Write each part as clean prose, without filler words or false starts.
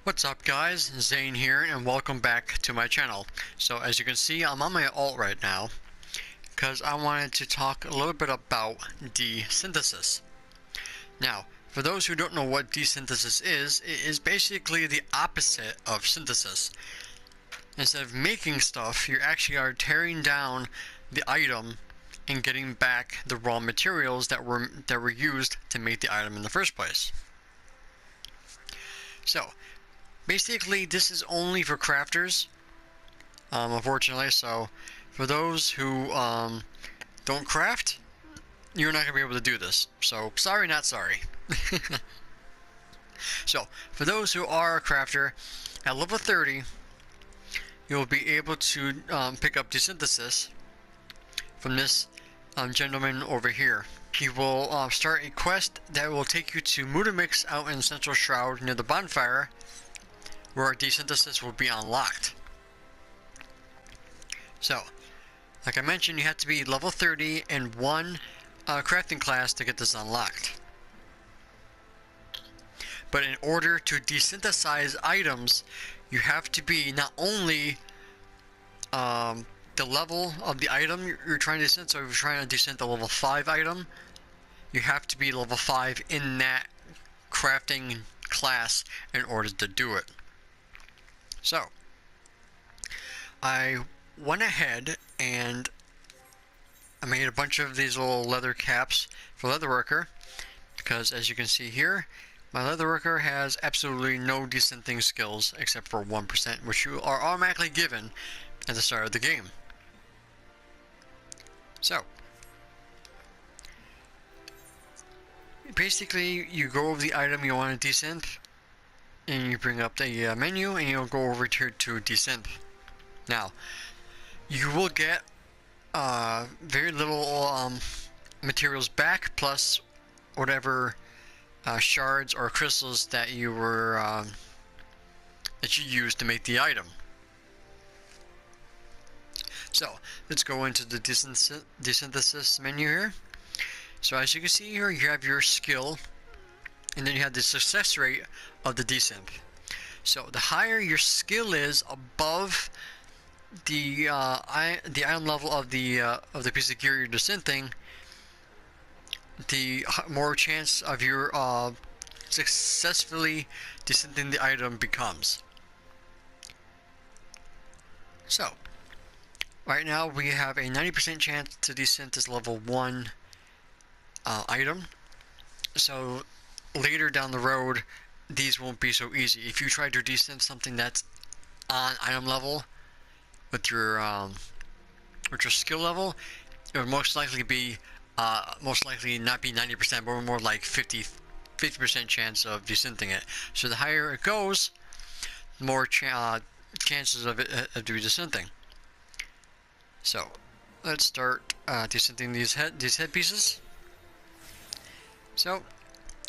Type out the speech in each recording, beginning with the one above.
What's up guys, Zane here and welcome back to my channel. So as you can see, I'm on my alt right now because I wanted to talk a little bit about desynthesis. Now, for those who don't know what desynthesis is, it is basically the opposite of synthesis. Instead of making stuff, you actually are tearing down the item and getting back the raw materials that were used to make the item in the first place. So basically, this is only for crafters, unfortunately. So, for those who don't craft, you're not gonna be able to do this. So, sorry, not sorry. So, for those who are a crafter, at level 30, you'll be able to pick up Desynthesis from this gentleman over here. He will start a quest that will take you to Mudamix out in Central Shroud near the bonfire, where Desynthesis will be unlocked. So, like I mentioned, you have to be level 30 and one crafting class to get this unlocked. But in order to desynthesize items, you have to be not only the level of the item you're trying to desynth. So if you're trying to desynth a level 5 item, you have to be level 5 in that crafting class in order to do it. So, I went ahead and I made a bunch of these little leather caps for Leatherworker, because as you can see here, my Leatherworker has absolutely no desynthing skills except for 1%, which you are automatically given at the start of the game. So, basically you go over the item you want to desynth, and you bring up the menu and you'll go over here to desynth. Now, you will get very little materials back, plus whatever shards or crystals that you were that you used to make the item. So let's go into the desynthesis menu here. So as you can see here, you have your skill, and then you have the success rate of the desynth. So the higher your skill is above the item level of the piece of gear you're desynthing, the more chance of your successfully desynthing the item becomes. So right now we have a 90% chance to desynth this level 1 item. So later down the road, these won't be so easy. If you try to desynth something that's on item level with your skill level, it would most likely be not be 90%, but more like 50% chance of desynthing it. So the higher it goes, the more chances of it of desynthing. So let's start desynthing these head pieces. So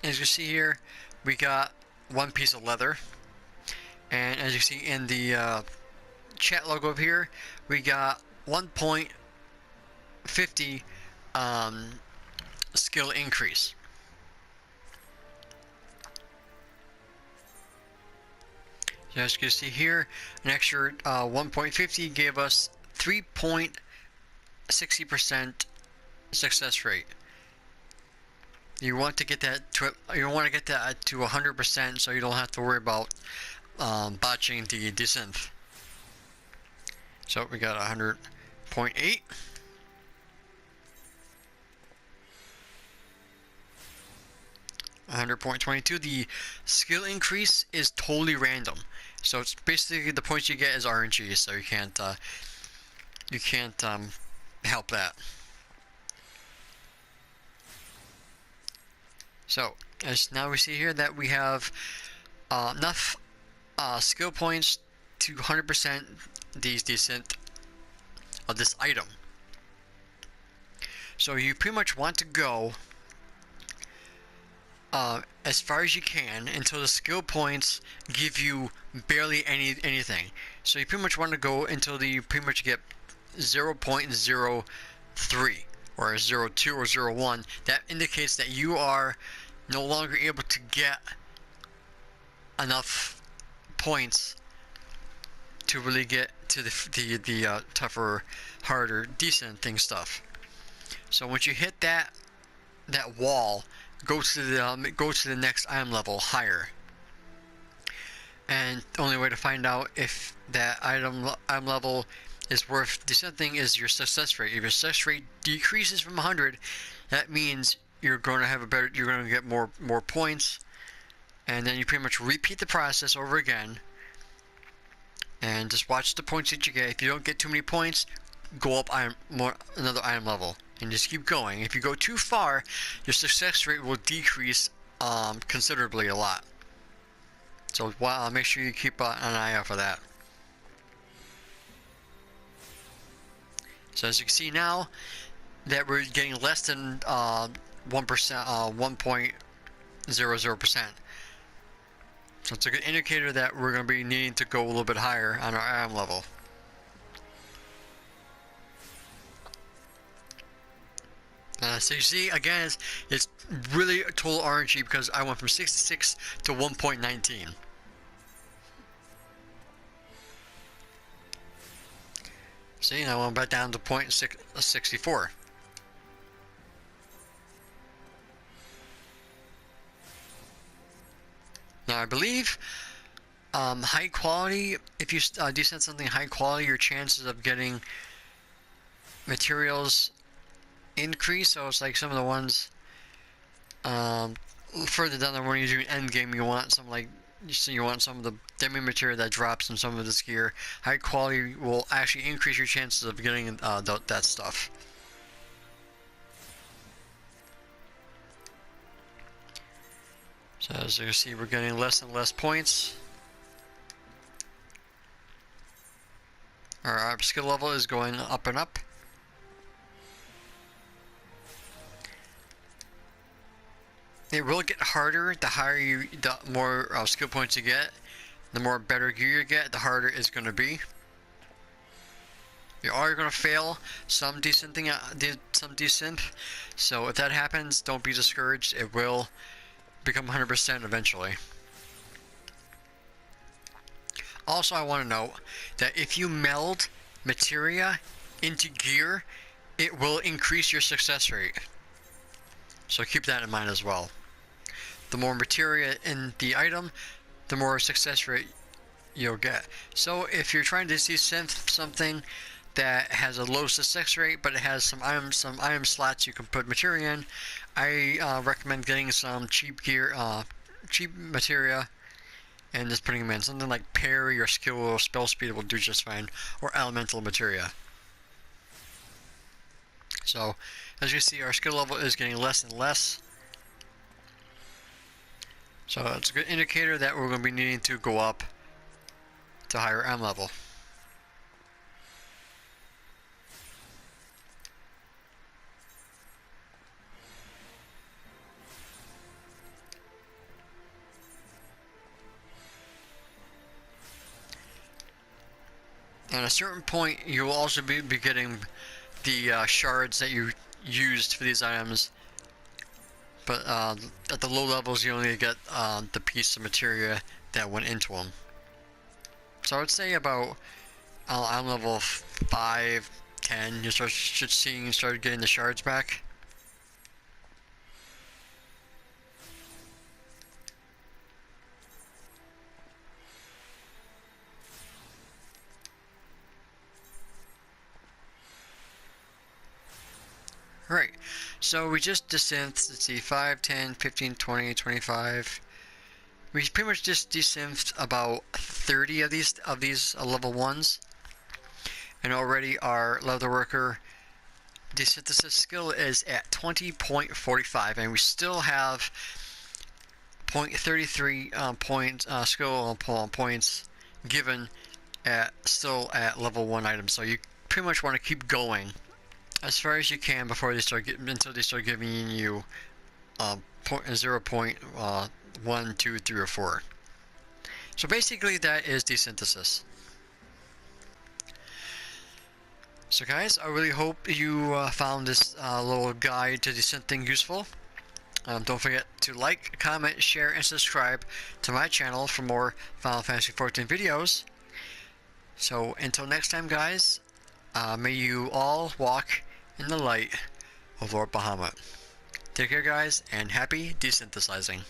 as you see here, we got one piece of leather, and as you see in the chat logo up here, we got 1.50 skill increase. So as you can see here, an extra 1.50 gave us 3.60% success rate. You want to get that to 100%, so you don't have to worry about botching the desynth. So we got 100.8. .22. The skill increase is totally random, so it's basically the points you get is RNG. So you can't help that. So as now we see here that we have enough skill points to 100% these desynth of this item. So you pretty much want to go as far as you can until the skill points give you barely anything. So you pretty much want to go until you pretty much get 0.03 or 0.2 or 0.1. That indicates that you are no longer able to get enough points to really get to the tougher, harder desynthing stuff. So once you hit that wall, go to the next item level higher. And the only way to find out if that item level is worth desynthing is your success rate. If your success rate decreases from 100, that means you're going to have you're going to get more points, and then you pretty much repeat the process over again. And just watch the points that you get. If you don't get too many points, go up another item level, and just keep going. If you go too far, your success rate will decrease considerably a lot. So make sure you keep an eye out for that. So as you can see now, that we're getting less than 1%, 1.00%. So it's a good indicator that we're going to be needing to go a little bit higher on our item level. So you see, again, it's really a total RNG because I went from 66 to 1.19. See, now I'm back down to 0.64. Now I believe high quality, if you desynth something high quality, your chances of getting materials increase. So it's like some of the ones further down the road when you're doing end game, you want some you want some of the demi material that drops in some of this gear. High quality will actually increase your chances of getting that stuff. So as you can see, we're getting less and less points. Our skill level is going up and up. It will get harder the more skill points you get, the more better gear you get, the harder it's going to be. You are going to fail some desynth, so if that happens, don't be discouraged. It will become 100% eventually. Also, I want to note that if you meld materia into gear, it will increase your success rate. So keep that in mind as well. The more materia in the item, the more success rate you'll get. So if you're trying to desynth something that has a low success rate, but it has some item slots you can put materia in, I recommend getting some cheap gear, cheap materia, and just putting them in. Something like parry or skill or spell speed will do just fine, or elemental materia. So as you see, our skill level is getting less and less. So it's a good indicator that we're going to be needing to go up to higher M level. At a certain point, you will also be getting the shards that you used for these items. But at the low levels, you only get the piece of materia that went into them. So I would say about on level 5, 10, you start getting the shards back. Right, so we just desynthed, let's see, 5, 10, 15, 20, 25. We pretty much just desynthed about 30 of these level 1s. And already our leatherworker desynthesis skill is at 20.45, and we still have 0.33 skill points given still at level 1 items. So you pretty much want to keep going as far as you can before until they start giving you 0.1, 2, 3, or 4. So basically that is desynthesis. So guys, I really hope you found this little guide to desynthing useful. Don't forget to like, comment, share, and subscribe to my channel for more Final Fantasy XIV videos. So until next time, guys, may you all walk in the light of Lord Bahamut. Take care, guys, and happy desynthesizing.